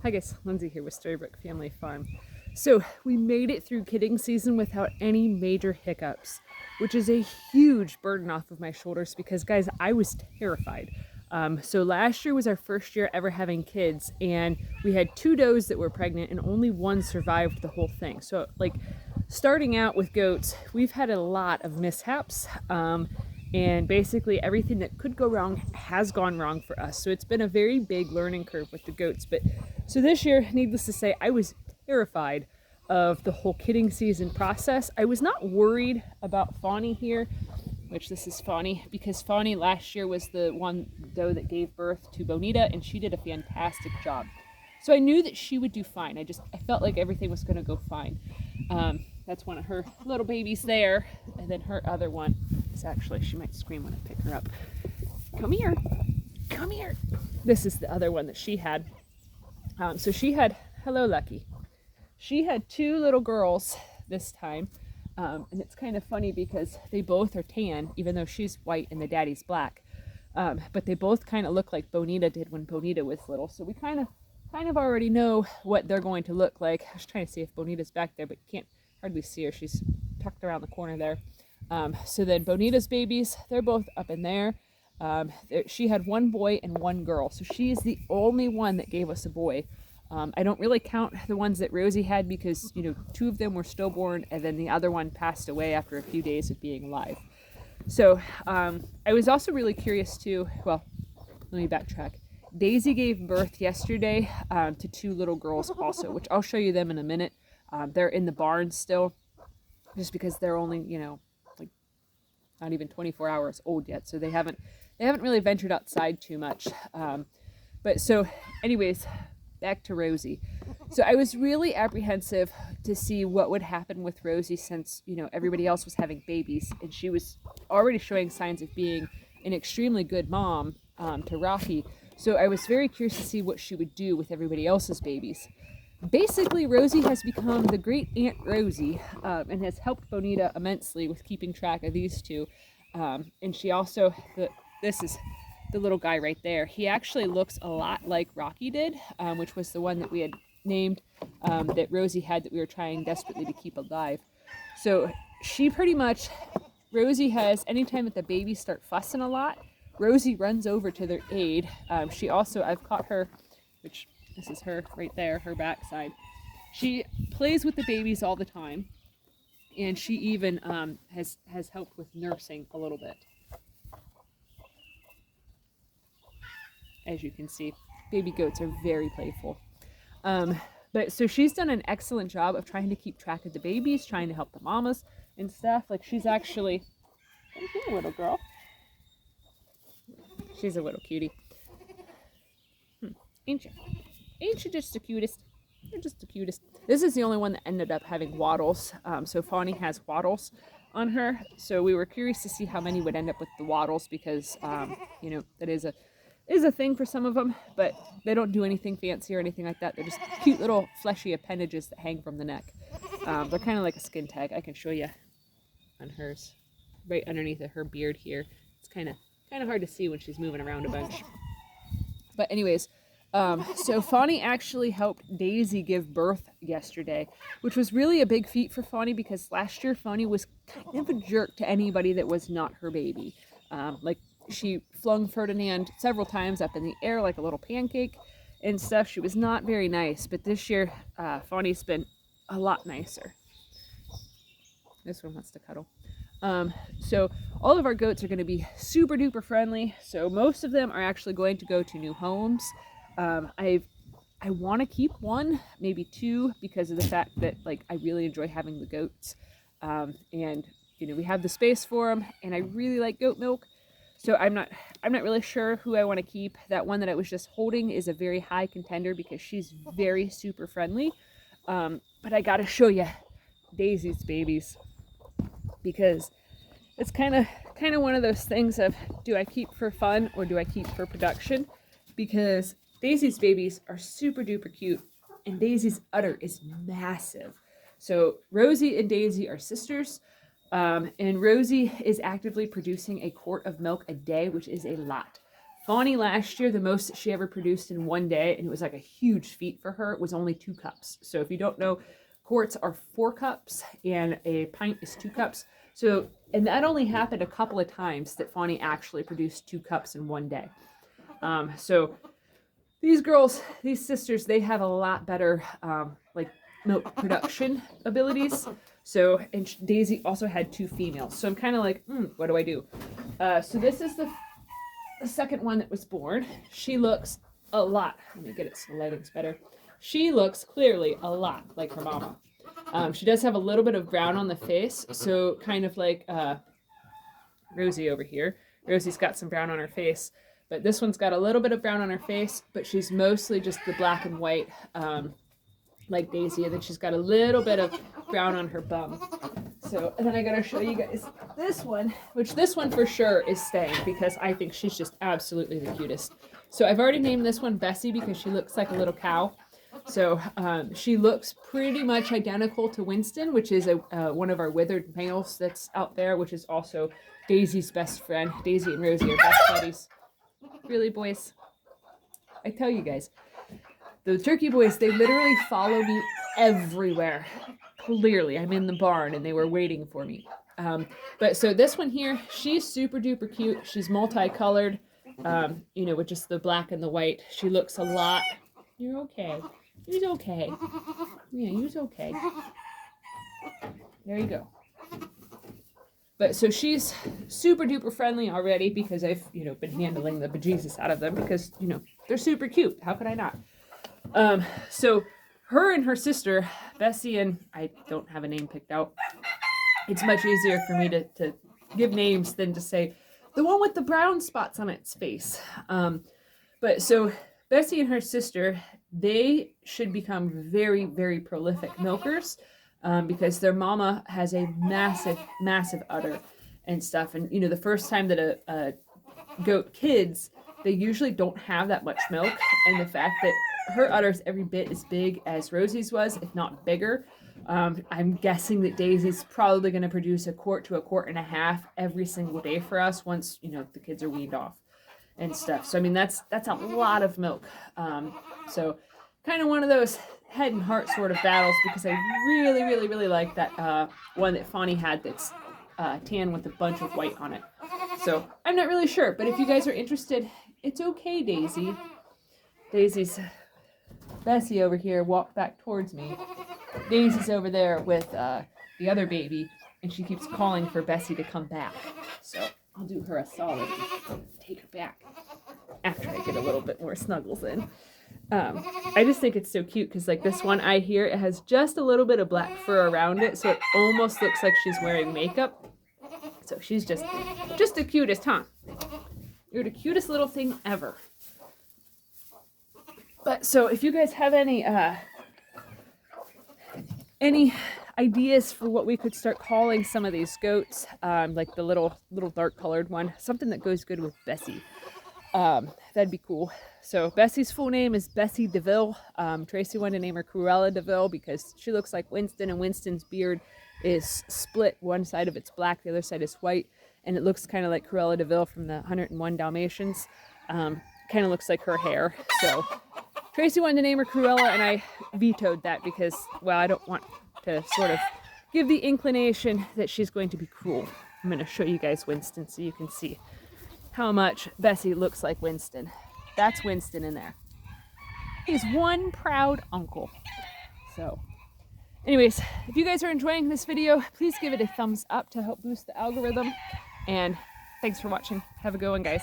Hi guys, Lindsay here with Storybook Family Farm. So we made it through kidding season without any major hiccups, which is a huge burden off of my shoulders because guys, I was terrified. So last year was our first year ever having kids, and we had 2 does that were pregnant and only one survived the whole thing. So like starting out with goats, we've had a lot of mishaps. And basically everything that could go wrong has gone wrong for us. So it's been a very big learning curve with the goats. But so this year, needless to say, I was terrified of the whole kidding season process. I was not worried about Fawny here, which this is Fawny, because Fawny last year was the one doe that gave birth to Bonita, and she did a fantastic job. So I knew that she would do fine. I felt like everything was going to go fine. That's one of her little babies there, and then her other one is actually, she might scream when I pick her up. Come here, come here. This is the other one that she had. So she had, hello Lucky. She had 2 little girls this time, and it's kind of funny because they both are tan, even though she's white and the daddy's black. But they both kind of look like Bonita did when Bonita was little. So we kind of already know what they're going to look like. I was trying to see if Bonita's back there, but you can't hardly see her. She's tucked around the corner there. So then Bonita's babies, they're both up in there. She had 1 boy and 1 girl. So she's the only one that gave us a boy. I don't really count the ones that Rosie had because, 2 of them were stillborn and then the other one passed away after a few days of being alive. So I was also really curious too. Well, let me backtrack. Daisy gave birth yesterday to 2 little girls also, which I'll show you them in a minute. They're in the barn still, just because they're only, like not even 24 hours old yet. So they haven't really ventured outside too much. But so anyways, back to Rosie. So I was really apprehensive to see what would happen with Rosie since, everybody else was having babies and she was already showing signs of being an extremely good mom to Rocky. So I was very curious to see what she would do with everybody else's babies. Basically, Rosie has become the great Aunt Rosie and has helped Bonita immensely with keeping track of these 2. And she also, this is the little guy right there. He actually looks a lot like Rocky did, which was the one that we had named that Rosie had that we were trying desperately to keep alive. So she pretty much, Rosie has, anytime that the babies start fussing a lot, Rosie runs over to their aid. She also, I've caught her, which this is her right there, her backside. She plays with the babies all the time, and she even has helped with nursing a little bit. As you can see, baby goats are very playful. But so she's done an excellent job of trying to keep track of the babies, trying to help the mamas and stuff. Like she's actually, come here, little girl. She's a little cutie. Ain't you? Ain't you just the cutest? You're just the cutest. This is the only one that ended up having wattles. So Fawny has wattles on her. So we were curious to see how many would end up with the wattles because, that is a thing for some of them, but they don't do anything fancy or anything like that. They're just cute little fleshy appendages that hang from the neck. They're kind of like a skin tag. I can show you on hers, right underneath her beard here. It's kind of hard to see when she's moving around a bunch. But anyways, so Fawny actually helped Daisy give birth yesterday, which was really a big feat for Fawny because last year Fawny was kind of a jerk to anybody that was not her baby. Like she flung Ferdinand several times up in the air like a little pancake and stuff. She was not very nice, but this year Fawny's been a lot nicer. This one wants to cuddle. So all of our goats are going to be super duper friendly. So most of them are actually going to go to new homes. I want to keep 1, maybe 2, because of the fact that I really enjoy having the goats. And we have the space for them, and I really like goat milk. So I'm not really sure who I want to keep. That one that I was just holding is a very high contender because she's very super friendly. But I got to show you Daisy's babies because it's kind of one of those things of, do I keep for fun or do I keep for production? Because Daisy's babies are super duper cute and Daisy's udder is massive. So Rosie and Daisy are sisters. And Rosie is actively producing a quart of milk a day, which is a lot. Fawny last year, the most that she ever produced in one day, and it was like a huge feat for her, was only 2 cups. So if you don't know, quarts are 4 cups and a pint is 2 cups. So, and that only happened a couple of times that Fawny actually produced 2 cups in one day. So these girls, these sisters, they have a lot better like milk production abilities. So, and Daisy also had 2 females. So I'm kind of like, what do I do? So this is the second one that was born. She looks a lot, let me get it so the lighting's better. She looks clearly a lot like her mama. She does have a little bit of brown on the face, so kind of like Rosie over here. Rosie's got some brown on her face, but this one's got a little bit of brown on her face, but she's mostly just the black and white like Daisy, and then she's got a little bit of brown on her bum. So, and then I gotta show you guys this one, which this one for sure is staying because I think she's just absolutely the cutest. So I've already named this one Bessie because she looks like a little cow. So she looks pretty much identical to Winston, which is one of our withered males that's out there, which is also Daisy's best friend. Daisy and Rosie are best buddies. Really, boys? I tell you guys, the turkey boys, they literally follow me everywhere. Clearly, I'm in the barn and they were waiting for me. But so this one here, she's super duper cute. She's multicolored, you know, with just the black and the white. She looks a lot. You're okay. You're okay. Yeah, you're okay. There you go. But so she's super duper friendly already because I've, you know, been handling the bejesus out of them because, you know, they're super cute. How could I not? So her and her sister, Bessie, and I don't have a name picked out. It's much easier for me to give names than to say the one with the brown spots on its face. But so Bessie and her sister, they should become very, very prolific milkers because their mama has a massive, massive udder and stuff. And, you know, the first time that a goat kids, they usually don't have that much milk. And the fact that her udder's every bit as big as Rosie's was, if not bigger. I'm guessing that Daisy's probably going to produce 1 quart to 1.5 quarts every single day for us once, you know, the kids are weaned off and stuff. So, I mean, that's a lot of milk. So kind of one of those head and heart sort of battles because I really, really, really like that one that Fawny had that's tan with a bunch of white on it. So I'm not really sure, but if you guys are interested, it's okay, Daisy. Daisy's Bessie over here walked back towards me. Daisy's over there with the other baby, and she keeps calling for Bessie to come back. So I'll do her a solid and take her back after I get a little bit more snuggles in. I just think it's so cute because like this one eye here, it has just a little bit of black fur around it, so it almost looks like she's wearing makeup. So she's just the cutest, huh? You're the cutest little thing ever. But so if you guys have any ideas for what we could start calling some of these goats, like the little dark colored one, something that goes good with Bessie, that'd be cool. So Bessie's full name is Bessie DeVille. Tracy wanted to name her Cruella DeVille because she looks like Winston, and Winston's beard is split. One side of it's black, the other side is white, and it looks kind of like Cruella DeVille from the 101 Dalmatians. Kind of looks like her hair. So Tracy wanted to name her Cruella, and I vetoed that because, well, I don't want to sort of give the inclination that she's going to be cruel. I'm going to show you guys Winston so you can see how much Bessie looks like Winston. That's Winston in there. He's one proud uncle. So, anyways, if you guys are enjoying this video, please give it a thumbs up to help boost the algorithm. And thanks for watching. Have a good one, guys.